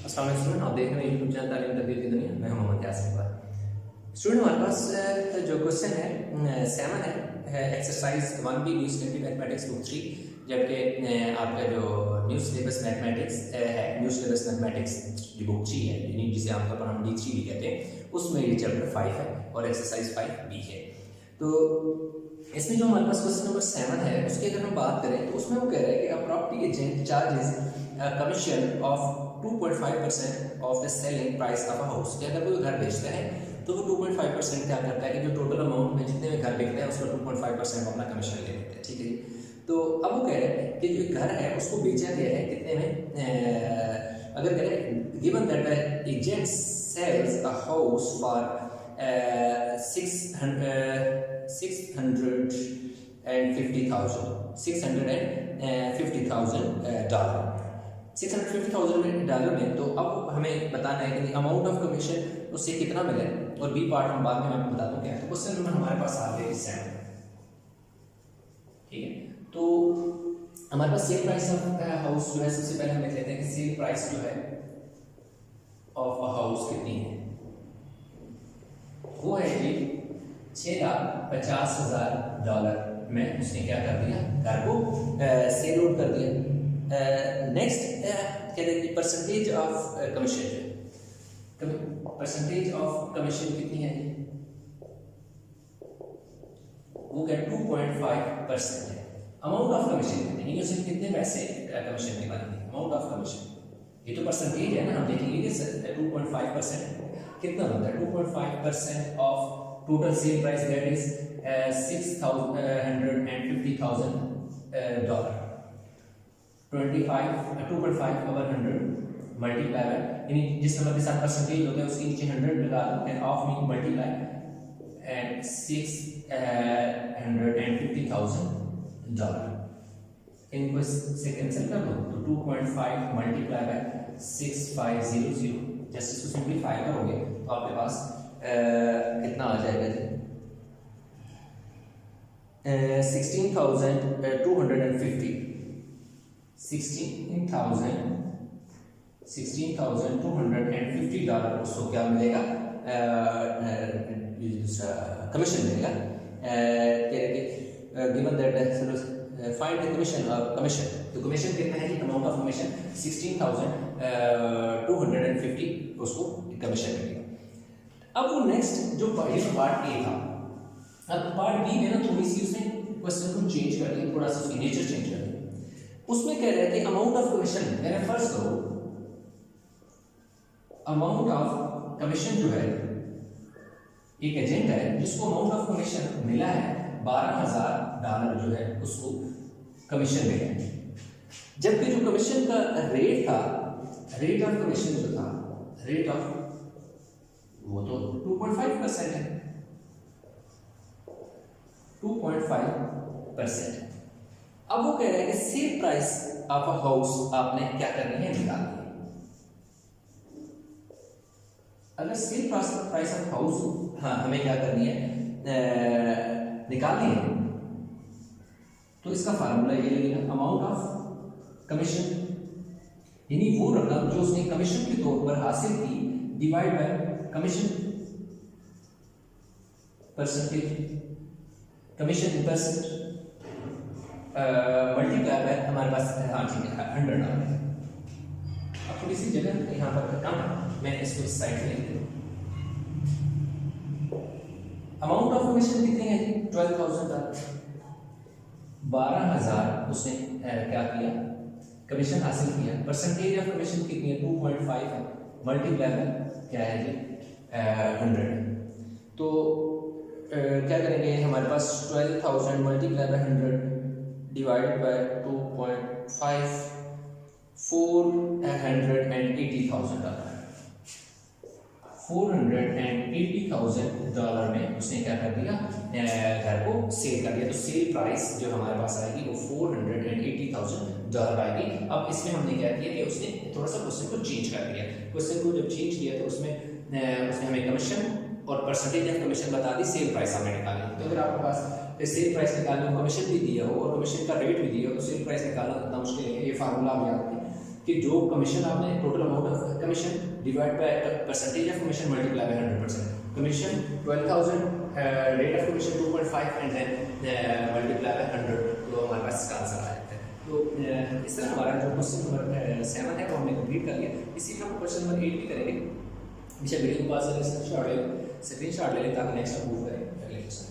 अस्सलाम वालेकुम स्टूडेंट, आप देख रहे हैं यूट्यूब चैनल तालीम तकदीर की दुनिया। मैं मोहम्मद यासिन पर स्टूडेंट। हमारे पास जो क्वेश्चन है 7 है exercise 1B new syllabus mathematics book 3, जबकि आपका जो न्यू सिलेबस मैथमेटिक्स है न्यू सिलेबस मैथमेटिक्स जो बुक 3 है, यानी जिसे आमतौर पर हम D3 भी कहते हैं, उसमें ये चैप्टर 5 है और एक्सरसाइज 5B है। तो इसमें जो हमारे पास क्वेश्चन नंबर 7 है उसकी अगर हम बात करें तो उसमें वो कह रहा है कि a property agent charges commission of 2.5% of the selling price of a house. कि अगर कोई घर बेचता है तो वो 2.5% क्या करता है कि जो टोटल अमाउंट में जितने में घर बिकता है उसका 2.5% अपना कमीशन ले लेते हैं। ठीक है जी। तो अब वो कह रहे हैं कि जो घर है उसको बेचा गया है कितने में, अगर कह रहे हैं given that the agent sells a house for 650,000 dollar में। तो अब हमें बताना है कि अमाउंट ऑफ कमीशन उससे कितना मिले, और बी पार्ट हम बाद में मैं आपको बता दूं क्या है। तो क्वेश्चन नंबर हमारे पास आ गया 7। ठीक है, तो हमारे पास सेल प्राइस ऑफ हाउस जो है, सबसे पहले हम लिख लेते हैं कि सेल प्राइस जो है ऑफ अ हाउस कितनी है। वो है जी 6,50,000 डॉलर में उसने क्या कर दिया, घर को सेल आउट कर दिया। नेक्स्ट कहते हैं कि percentage of commission, percentage of commission कितनी है, वो क्या 2.5% है। अमाउंट ऑफ कमीशन यानी उसने कितने पैसे कमीशन के बने, अमाउंट ऑफ कमीशन ये तो परसेंटेज है ना, हम देखेंगे कि 2.5% कितना होता है। 2.5% of total sale price that is 6,150,000 dollar. 2.5 over 100 multiply by, यानी जिस नंबर के साथ परसेंटेज होता है उसके नीचे 100 लगा दो end of mean multiply and 650,000 dollar. इनको से कैंसिल कर दो तो 2.5 मल्टीप्लाई बाय 6500, जस्ट इसको सिंपलीफाई करोगे तो आपके पास कितना आ जाएगा जी 16,250 डॉलर उसको क्या मिलेगा, कमीशन मिलेगा। Given that find the commission और कमीशन, तो कमीशन कितना है, अमाउंट ऑफ कमीशन 16,250 उसको कमीशन मिलेगा। अब वो नेक्स्ट जो पार्ट ए था, अब पार्ट बी में ना थोड़ी सी उसने क्वेश्चन को चेंज कर दिया, थोड़ा सा उसकी नेचर चेंज कर दिया। उसमें कह रहे थे अमाउंट ऑफ कमीशन, मैंने फर्स्ट करो अमाउंट ऑफ कमीशन जो है, एक एजेंट है जिसको अमाउंट ऑफ कमीशन मिला है 12,000 डॉलर जो है उसको कमीशन मिला है, जबकि जो कमीशन का रेट था, रेट ऑफ कमीशन जो था, रेट ऑफ वो तो 2.5% है, 2.5%। अब वो कह रहे हैं कि cell price of a house आपने क्या करनी है, निकालनी है। अगर सेल प्राइस ऑफ हाउस हमें क्या करनी है, निकालनी है, तो इसका फार्मूला ये लगेगा अमाउंट ऑफ कमीशन, यानी वो रकम जो उसने कमीशन के तौर पर हासिल की divide by commission percentage, commission percent multiply by हमारे पास हाँ ठीक है 100 डॉलर। अब थोड़ी सी जगह यहाँ पर कम है, मैं इसको इस साइड में लिख दूँ। अमाउंट ऑफ कमीशन कितनी है जी 12,000 डॉलर, 12,000 उसने क्या किया, कमीशन हासिल किया। परसेंटेज ऑफ कमीशन कितनी है 2.5 है, मल्टीप्लाई बाय क्या है जी 100। तो क्या करेंगे, हमारे पास 12,000 multiply by 100 divide by 2.5, 480,000 dollar. 480,000 dollar में उसने क्या कर दिया, घर को सेल कर दिया। तो सेल प्राइस जो हमारे पास आएगी वो 480,000 डॉलर आएगी। अब इसमें हमने क्या किया कि उसने थोड़ा सा क्वेश्चन को चेंज कर दिया। क्वेश्चन को जब चेंज किया तो उसमें उसने हमें कमीशन और परसेंटेज ऑफ कमीशन बता दी, सेल प्राइस हमें निकालनी। तो अगर आपके पास सेल प्राइस निकालने को कमीशन भी दिया हो और कमीशन का रेट भी दिया हो तो सेल प्राइस निकालना इतना मुश्किल है, ये फार्मूला आप याद रखें। कि जो कमीशन आपने total amount of commission divide by percentage of commission multiply by 100%, commission 12,000, rate of commission 2.5 and then multiply by 100, तो हमारे पास इसका आंसर आ जाता है। तो इस तरह हमारा जो क्वेश्चन नंबर 7 है वो हमने कंप्लीट कर लिया। इसी तरह हम क्वेश्चन नंबर 8 भी करेंगे। पीछे वीडियो के पास स्क्रीनशॉट ले लें ताकि नेक्स्ट हम मूव करें अगले क्वेश्चन।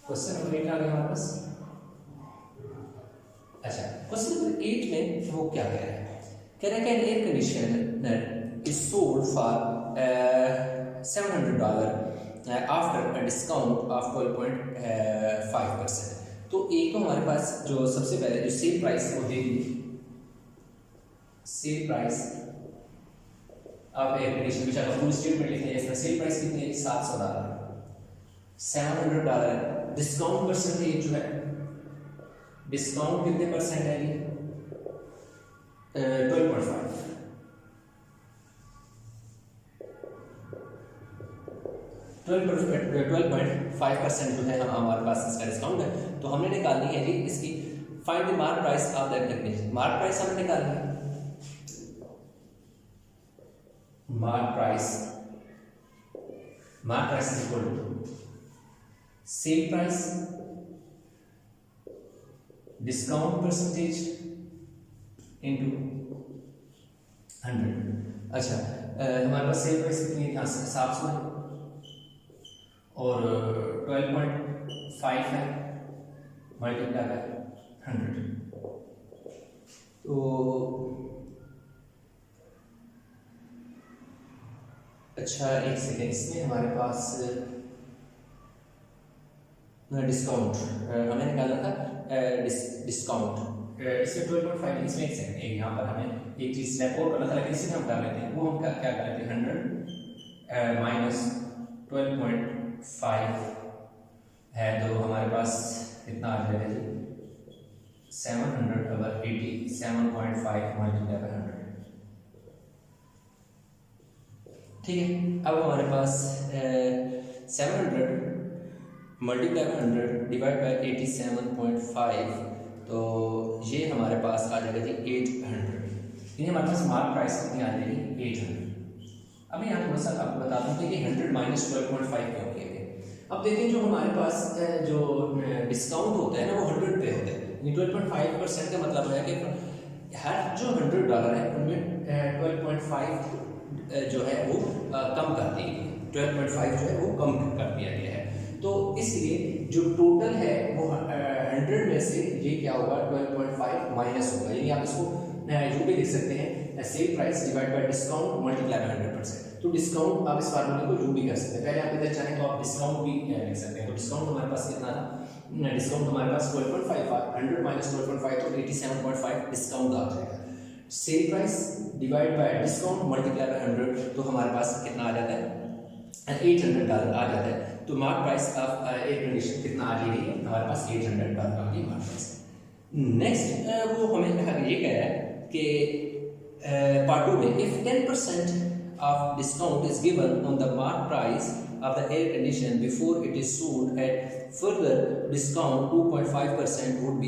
क्वेश्चन नंबर 8 आ गया हमारे पास। अच्छा, क्वेश्चन नंबर 8 में वो क्या कह रहा है? कह रहा है कि an air conditioner is sold for $700 after a discount of 12.5%। तो एक तो हमारे पास जो सबसे पहले जो सेल प्राइस वो दे दी, sale price of air conditioner which आप फुल स्टेटमेंट लिखते हैं, इसमें सेल प्राइस कितनी है? $700, $700 है। डिस्काउंट परसेंटेज जो है, डिस्काउंट कितने परसेंट है जी? 12.5। 12.5% जो है हमारे पास इसका डिस्काउंट है। तो हमने निकालनी है जी इसकी find the mark price of that company. Mark price हमने निकालनी है, mark price is equal to sale price discount percentage into 100। अच्छा, हमारे पास सेल प्राइस कितनी है? यहाँ से 700 है और 12.5 है मल्टीप्लाई बाय 100। तो अच्छा एक सेकेंड, इसमें हमारे पास डिस्काउंट हमें निकालना था, डिस्काउंट इसमें 12.5, इसमें एक सेकेंड यहाँ पर हमें एक चीज स्नैप और करना था, लेकिन इसी में हम कर लेते हैं। वो हम क्या कर लेते हैं? 100 माइनस 12.5 है, तो हमारे पास कितना आ जाएगा जी? 787.5 मल्टीप्लाई बाय 100। ठीक है, अब हमारे पास 700 मल्टीप्लाई बाय 100 डिवाइड बाय 87.5, तो ये हमारे पास आ जाएगा जी 800। यानी हमारे पास मार्क प्राइस कितनी आ जाएगी? 800। अब मैं यहाँ थोड़ा सा आपको बता दूँ कि 100 माइनस 12.5 क्यों किए गए। अब देखिए जो हमारे पास जो डिस्काउंट होता है ना वो 100 पे होता है। यानी 12.5% का मतलब है कि हर जो $100 है उनमें 12.5 जो है वो कम कर दी गई, 12.5 जो है वो कम कर दिया गया है। तो इसलिए जो टोटल है वो 100 में से ये क्या होगा? 12.5 माइनस होगा। यानी आप इसको यूं भी लिख सकते हैं, sale price divide by discount multiply by 100%। तो डिस्काउंट आप इस फार्मूले को यूं भी कर सकते हैं। पहले आप इधर चाहें तो आप डिस्काउंट भी लिख सकते हैं। तो डिस्काउंट हमारे पास कितना था? डिस्काउंट हमारे पास 12.5, 100 माइनस 12.5 तो 87.5 डिस्काउंट आ जाएगा। Sale price divide by discount multiply by 100, तो हमारे पास कितना आ जाता है? $800 आ जाता है। तो mark price of air condition कितना आ जाएगी? हमारे पास $800 आ गई मार्क प्राइस। नेक्स्ट वो हमें ये कह रहा है कि पार्ट 2 में if 10% of discount is given on the mark price of the air condition before it is sold at further discount 2.5% would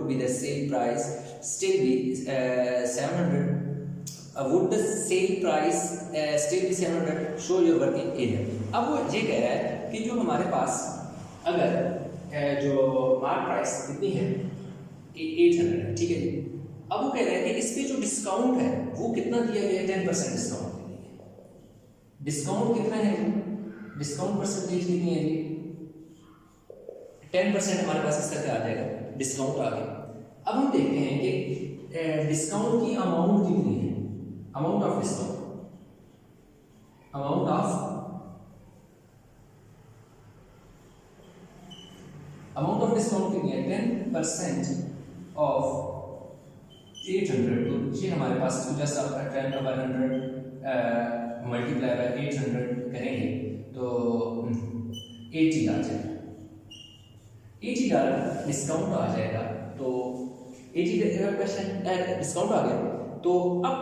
be the sale price still be 700 would the sale price still be 700 show your working area। अब वो ये कह रहा है कि जो हमारे पास अगर जो मार्क प्राइस कितनी है 800 है, ठीक है जी। अब वो कह रहा है कि इस पे जो डिस्काउंट है वो कितना दिया गया है? 10% डिस्काउंट। डिस्काउंट कितना है? डिस्काउंट परसेंटेज कितनी है जी? 10% हमारे पास इसका क्या आ जाएगा? डिस्काउंट आ गया। अब हम देखते हैं कि डिस्काउंट की अमाउंट कितनी है? Amount of discount, amount of discount कितनी है? 10% ऑफ 800। तो ये हमारे पास जस्ट आप 10/100 मल्टीप्लाई बाय 800 करेंगे तो $80 आ जाएगा, $80 डिस्काउंट आ जाएगा। तो 80% डिस्काउंट आ गया। तो अब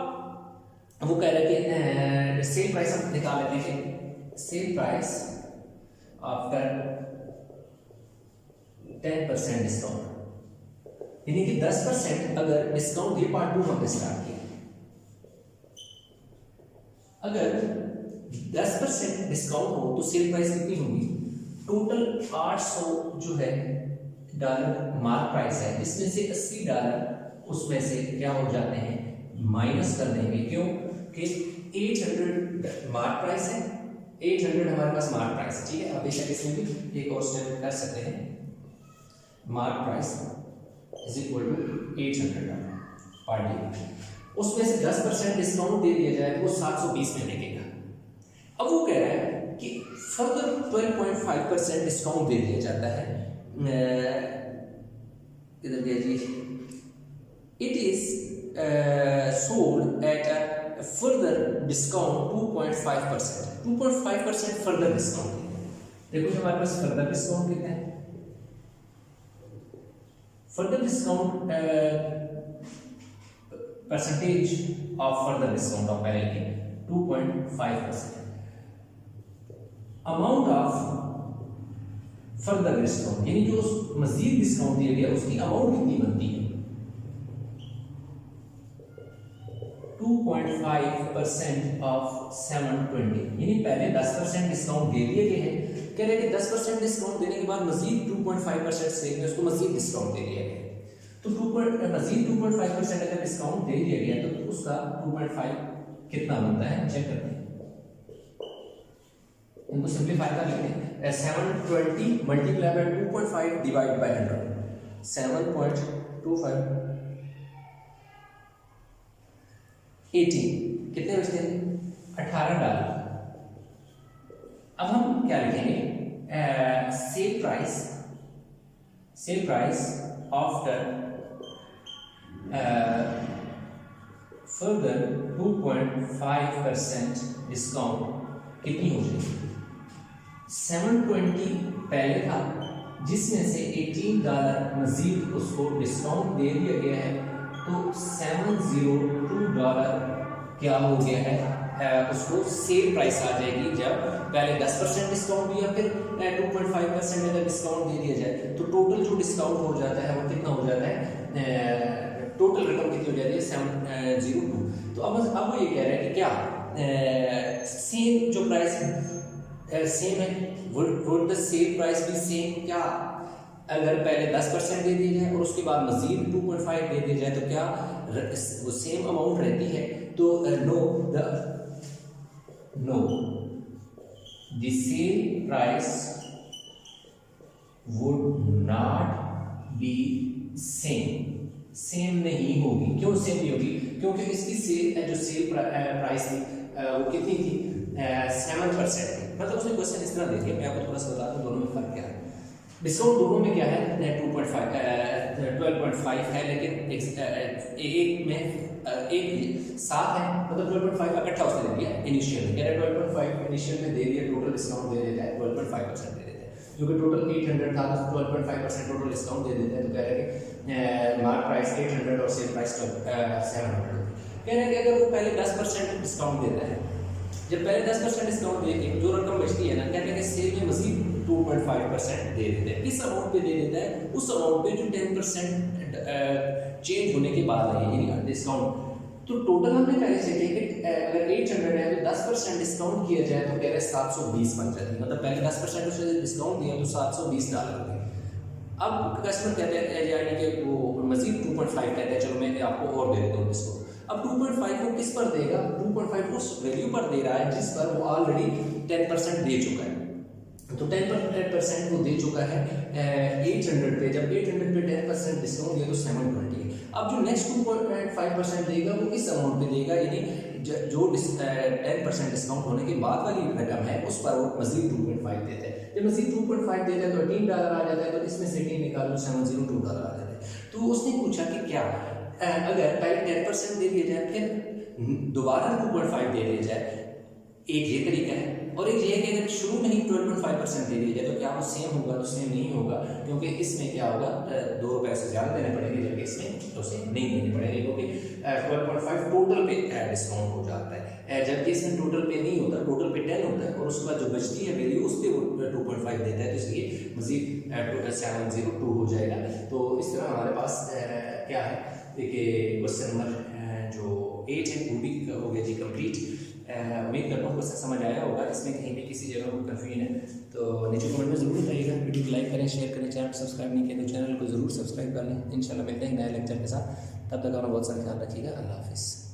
वो कह रहे कि सेल प्राइस हम निकाल लेते हैं, सेल प्राइस आफ्टर 10% डिस्काउंट, यानी कि 10% अगर डिस्काउंट, ये पार्ट 2 हमने स्टार्ट किया, अगर 10% डिस्काउंट हो तो सेल प्राइस कितनी होगी, टोटल 800 जो है डॉलर मार्क प्राइस है, इसमें से $80 उसमें से क्या हो जाते हैं, माइनस कर देंगे। क्यों कि 800 मार्क प्राइस है, 800 हमारे पास मार्क प्राइस है, ठीक है। अब बेशक इसमें भी एक और स्टेप कर सकते हैं, mark price is equal to $800 per day, उसमें से 10% डिस्काउंट दे दिया जाए तो वो 720 में बिकेगा। अब वो कह रहा है कि फर्दर 12.5% डिस्काउंट दे दिया जाता है, इधर गया जी, it is sold at a further discount 2.5%, 2.5% further discount. देखो जो हमारे पास फर्दर डिस्काउंट कितना है, further discount percentage of further discount of पहले की 2.5%, अमाउंट ऑफ फर्दर डिस्काउंट यानी जो मजीद डिस्काउंट दिया गया उसकी अमाउंट कितनी बनती है, 2.5% ऑफ 720, यानी पहले 10% डिस्काउंट दे दिए गए हैं, कह रहे हैं कि 10% डिस्काउंट देने के बाद मजीद 2.5% सेल में उसको मजीद डिस्काउंट दे दिया गया। तो मजीद 2.5% अगर डिस्काउंट दे दिया गया तो उसका 2.5 कितना बनता है, चेक करते हैं, इनको सिंपलीफाई कर लेते हैं। 720 मल्टीप्लाई बाय 2.5 डिवाइड बाय 100, 7.25 18 कितने बचते हैं, $18। अब हम क्या लिखेंगे, sale price after further 2.5% discount कितनी हो जाएगी, 720 पहले था जिसमें से $18 मजीद उसको डिस्काउंट दे दिया गया है, तो $702 क्या हो गया है, उसको सेल प्राइस आ जाएगी। जब पहले 10% डिस्काउंट दिया फिर 2.5% अगर डिस्काउंट दे दिया जाए तो टोटल जो डिस्काउंट हो जाता है वो कितना हो जाता है, टोटल रकम कितनी हो जाती है, 702। तो अब वो ये कह रहे हैं कि क्या सेम जो प्राइस सेम है, would the sale price B same, क्या अगर पहले 10% दे दिया जाए और उसके बाद मजीद 2.5 दे दिया जाए तो क्या वो सेम अमाउंट रहती है, तो know the sale price would not be same नहीं होगी। क्यों सेम नहीं होगी, क्योंकि इसकी जो सेल प्राइस थी वो कितनी थी, 7% थी। मतलब उसने क्वेश्चन इस तरह दे दिया, मैं आपको थोड़ा सा बता दूं दोनों में फर्क क्या है। डिस्काउंट दोनों में क्या है, 12.5 है, लेकिन एक में एक साथ है, मतलब 12.5 इकट्ठा उसने दे दिया इनिशियल में, कह रहा है 12.5 इनिशियल में दे दिया, टोटल डिस्काउंट दे देता है 12.5% दे देता है, जो कि टोटल 800 था तो 12.5% टोटल डिस्काउंट दे देता है। तो कह रहे हैं कि मार्क प्राइस 800 और सेल प्राइस 700। कह रहे हैं कि अगर वो पहले 10% डिस्काउंट देता है, जब पहले 10% डिस्काउंट दे के जो रकम बचती है ना, कहते हैं कि सेल में मजीद 2.5% दे देते हैं। किस अमाउंट पे दे देता है, उस अमाउंट पे जो 10% चेंज होने के बाद है यानी डिस्काउंट। तो टोटल हमने पहले से किया कि अगर 800 है तो 10% डिस्काउंट किया जाए तो कह रहे 720 बन जाती है, मतलब पहले 10% उसने डिस्काउंट दिया तो $720 हो गए। अब कस्टमर कहते हैं यानी कि वो मजीद 2.5 कहते हैं, चलो मैं आपको और दे देता हूँ इसको। अब 2.5 को किस पर देगा, 2.5 उस वैल्यू पर दे रहा है जिस पर वो ऑलरेडी 10% दे चुका है। तो 10% वो दे चुका है 800 पे, जब 800 पे 10% डिस्काउंट दिया तो 720। अब जो नेक्स्ट 2.5% देगा वो इस अमाउंट पे देगा, यानी जो 10% डिस्काउंट होने के बाद वाली रकम है उस पर वो मजीद 2.5 देता है। जब मजीद 2.5 देता है तो $18 आ जाता है, तो इसमें से 18 निकाल लो $702 आ जाता है। तो उसने पूछा कि क्या अगर पहले 10% दे दिया जाए फिर दोबारा 2.5 दे दिया जाए, एक ये तरीका है, और एक ये है कि अगर शुरू में ही 12.5% दे दिया जाए तो क्या वो सेम होगा? तो सेम नहीं होगा, क्योंकि इसमें क्या होगा, 2 रुपये से ज़्यादा देने पड़ेंगे, जबकि इसमें तो सेम नहीं देने पड़ेंगे, क्योंकि 12.5 टोटल पे डिस्काउंट हो जाता है, जबकि इसमें टोटल पे नहीं होता, टोटल पे 10 होता है और उसके बाद जो बचती है वैल्यू उस पर वो 2.5 देता है, तो इसलिए मजीद 702 हो जाएगा। तो इस तरह हमारे पास क्या है, देखिए क्वेश्चन नंबर जो 8 है वो भी हो गया जी कंप्लीट। उम्मीद करता हूँ क्वेश्चन समझ आया होगा, इसमें कहीं भी किसी जगह को कन्फ्यूजन है तो नीचे कमेंट में ज़रूर बताइएगा। वीडियो को लाइक करें, शेयर करें, चैनल को सब्सक्राइब नहीं किया तो चैनल को ज़रूर सब्सक्राइब कर लें। इंशाल्लाह मिलते हैं नए लेक्चर के साथ, तब तक अपना बहुत सारा ख्याल रखिएगा। अल्लाह हाफिज़।